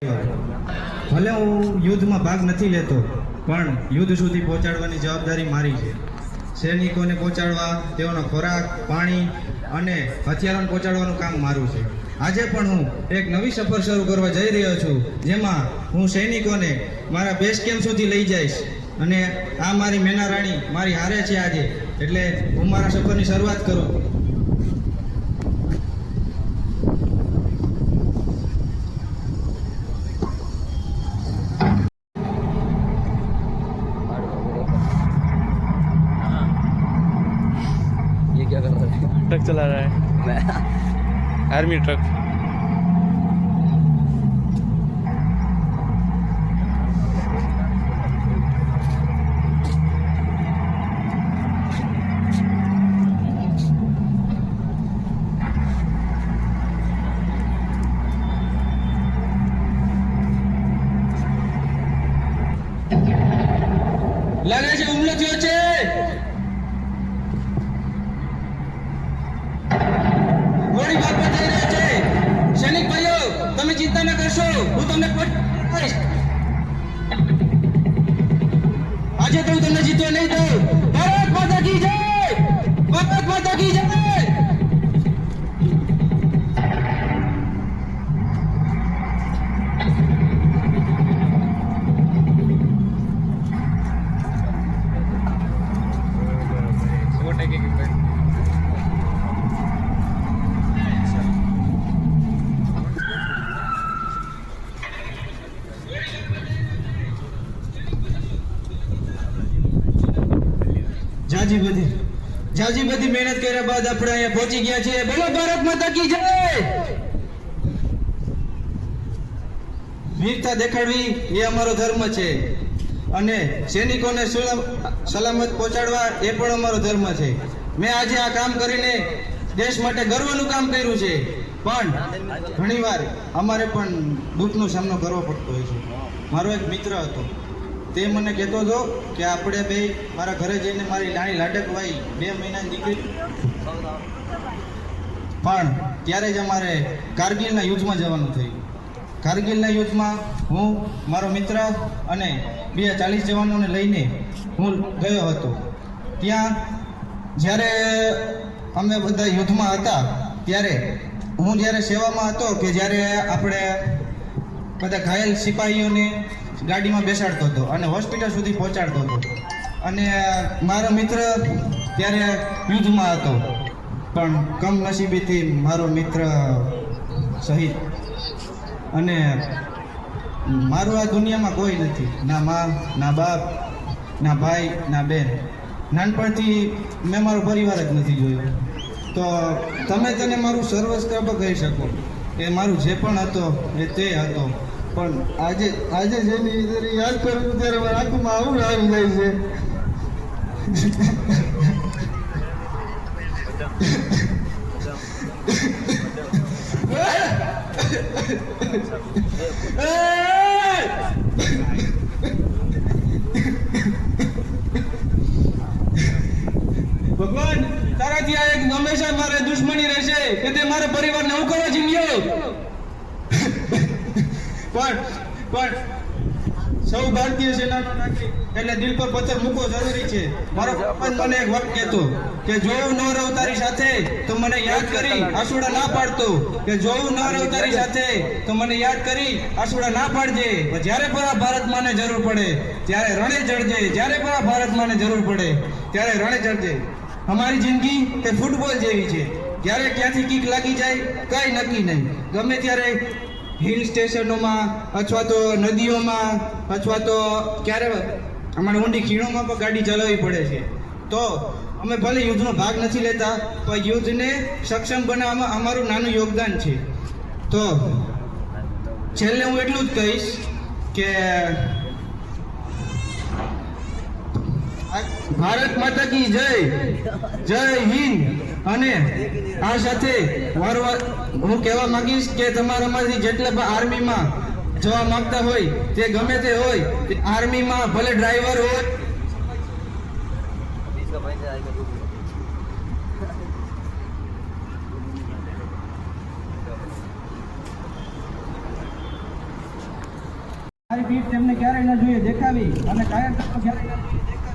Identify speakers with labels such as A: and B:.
A: ભલે હું યુદ્ધમાં ભાગ નથી લેતો, પણ યુદ્ધ સુધી પહોંચાડવાની જવાબદારી મારી છે. સૈનિકોને પહોંચાડવા, તેઓનો ખોરાક, પાણી અને હથિયારોને પહોંચાડવાનું કામ મારું છે. આજે પણ હું એક નવી સફર શરૂ કરવા જઈ રહ્યો છું, જેમાં હું સૈનિકોને મારા બેઝ કેમ્પ સુધી લઈ જઈશ. અને આ મારી મેના રાણી મારી હારે છે આજે, એટલે હું મારા સફરની શરૂઆત કરું.
B: क्या कर रहा है?
C: ट्रक चला रहा है, आर्मी ट्रक.
A: લાગે છે હુમલો થયો છે. ગોળી બાપા થઈ રહ્યા છે. સૈનિક ભાઈઓ, તમે ચિંતા ન કરશો, હું તમને પહોંચાડીશ. આજે તો હું તમને જીતવા નહીં દઉં. ભારત માતા કી જય! ભારત માતા કી જય! જાજી બધી મહેનત કર્યા બાદ આપણે અહીંયા પહોંચી ગયા છીએ. બોલો ભારત માતા કી જય! વીરતા દેખાડવી એ અમારો ધર્મ છે, અને સૈનિકોને સલામત પહોંચાડવા એ પણ અમારો ધર્મ છે. મેં આજે આ કામ કરીને દેશ માટે ગર્વનું કામ કર્યું છે, પણ ઘણીવાર અમારે પણ દુઃખનો સામનો કરવો પડતો હોય છે. મારો એક મિત્ર હતો, તે મને કહેતો હતો કે આપણે બે મારા ઘરે જઈને મારી નાની લાડકવાઈ 2 મહિનાની દીકરી, પણ ત્યારે જ અમારે કારગિલના યુદ્ધમાં જવાનું થયું. કારગિલના યુદ્ધમાં હું, મારો મિત્ર અને બીજા 40 જવાનોને લઈને હું ગયો હતો. ત્યાં જ્યારે અમે બધા યુદ્ધમાં હતા, ત્યારે હું જ્યારે સેવામાં હતો કે જ્યારે આપણે બધા ઘાયલ સિપાહીઓને ગાડીમાં બેસાડતો હતો અને હોસ્પિટલ સુધી પહોંચાડતો હતો. અને મારો મિત્ર ત્યારે યુદ્ધમાં હતો, પણ કમનસીબીથી મારો મિત્ર શહીદ. અને મારું આ દુનિયામાં કોઈ નથી, ના માં, ના બાપ, ના ભાઈ, ના બેન. નાનપણથી મેં મારો પરિવાર જ નથી જોયો. તો તમે તેને મારું સર્વસ્વ કહી શકો કે મારું જે પણ હતો એ તે હતો. પણ આજે જેની યાદ કરું ત્યારે મારા આંખમાં આવું આવી જાય છે. ભગવાન, તારાથી આ એક હંમેશા મારે દુશ્મની રહેશે કે તે મારા પરિવારને હું કરવા જીમ્યો. પણ સૌ ભારતીય સેનાનો નાગરિક એટલે દિલ પર પથ્થર મૂકવો જરૂરી છે. મારો પપ્પા મને એક વખત કહેતો કે જોઉં ન રહું તારી સાથે તો મને યાદ કરી આંસુડા ના પાડતો, કે જોઉં ન રહું તારી સાથે તો મને યાદ કરી આંસુડા ના પાડજે. જ્યારે પણ આ ભારત માને જરૂર પડે ત્યારે રણે ચડજે. જ્યારે પણ આ ભારત માને જરૂર પડે ત્યારે રણે ચડજે. અમારી જિંદગી એ ફૂટબોલ જેવી છે. જ્યારે ક્યાંથી કિક લાગી જાય કઈ નક્કી નહીં. ગમે ત્યારે હિલ સ્ટેશનોમાં અથવા તો નદીઓમાં અથવા તો ક્યારે અમારે ઊંડી ખીણોમાં પણ ગાડી ચલાવવી પડે છે. તો અમે ભલે યુદ્ધનો ભાગ નથી લેતા, પણ યુદ્ધને સક્ષમ બનાવવામાં અમારું નાનું યોગદાન છે. તો છેલ્લે હું એટલું જ કહીશ કે ભારત માતા કી જય, જય હિન્દ. અને આ સાથે હું કહેવા માંગીશ કે તમારામાંથી જેટલા પણ આર્મીમાં જવા માંગતા હોય તે ગમે તે હોય, આર્મીમાં ભલે ડ્રાઈવર હોય, મારી પીઠ તેમને ક્યારેય ન જોઈએ દેખાવી અને કાયર ક્યારેય ન જોઈએ દેખાવી.